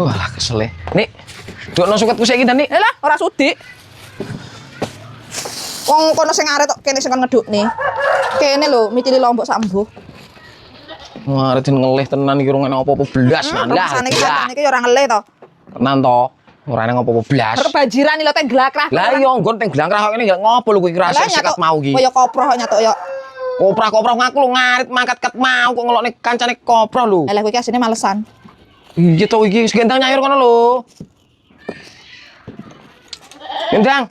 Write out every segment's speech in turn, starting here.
Walah kesel. Nik. Dokno suketku saiki dan Nik. Lah, ora sudi. Wong kono sing arek tok kene sing kon ngedukne. Kene lho, mitili lombok sak mbuh. Ngarep ngelih tenan iki rung enak apa-apa blas nah. Lah, iki ya ora ngelih to. Tenan to. Ora enak apa-apa blas. Kebanjiran lho teng glakrah. Lah iya nggon teng glangkrah kok ngene ya ngopo lho kuwi rasa sekat mau iki. Kaya koproh kok nyatuk ya. Koprah-koprah ngaku lho ngarit mangkat ket mau kok ngelokne kancane koprah lho. Lah kuwi asine malesan. Iya to iki gendang nyayur kono lho. Gendang.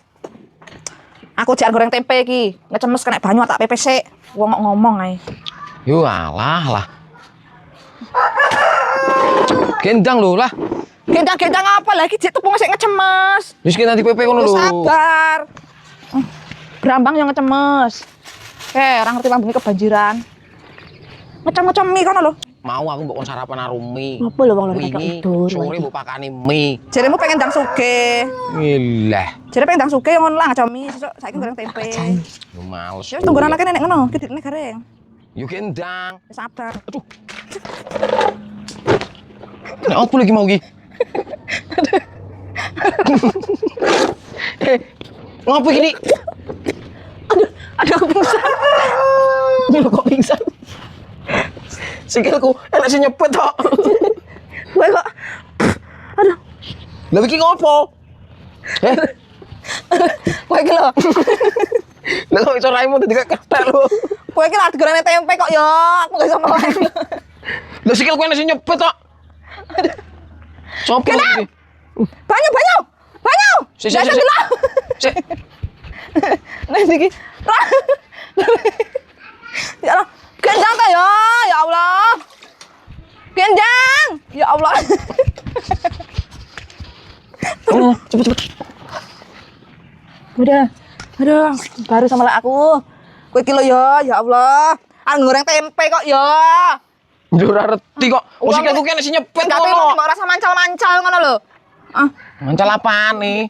Aku jar goreng tempe iki, ngecemes kena banyu tak pepe sik. Wong ngomong ae. Yo alah lah. Gendang lho lah. Gendang-gendang apa lagi jek tepung sik ngecemes. Wis ki nanti pepe kono lho. Sabar. Brambang yang ngecemes. Orang ngerti lambungnya kebanjiran. Ngecem-ngecem mie kono lho. Mau aku mbok kon sarapan karo mie. Apa lho wong lho tak tidur. Sore mbok pakani mie. Jaremu pengen ndang sugih. Ilah. Jare pengen ndang sugih ngono lah ngecem mie sesuk saiki goreng tempe. Yo males. Ya tunggu anake nenek ngono, kidine gareng. Yo gendang. Sabar. Aduh. Nek opo lagi mau iki? Ngopo gini? Aduh aku pingsan. Ini kok pingsan? Sikilku enak sing nyepet tok. Kowe kok. Aduh. Lah iki ngopo? Kowe iki lho. Lah kok iso raimu dadi kethek lho. Kowe iki lagi goreng tempe kok ya. Aku gak iso ngomong. Lah sikilku enak sing nyepet tok. Aduh. Sopo iki? Banyu. Sik. Nah iki. Ya Allah. Gendang ta ya. Ya Allah. Gendang. Ya Allah. Cepet. Udah. Aduh, baru sama aku. Kowe iki lho ya Allah. Goreng tempe kok ya. Ora reti kok. Wis sikilku kene sing nyepet Tapi kok. kok rasa mancal-mancal ngono lho. Mancal apane?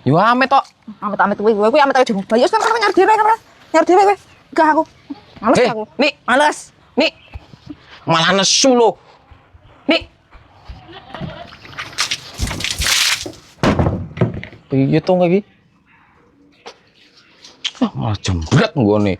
Yo amit tok. Amit-amit kuwi amit ae jemu. Bayu kan nyar dhewe kan. Nyar dhewe kowe. Gak aku. Males aku. Nik, Males. Nik. Malah nesu lho. Nik. Piye to iki? Malah jembret nggone.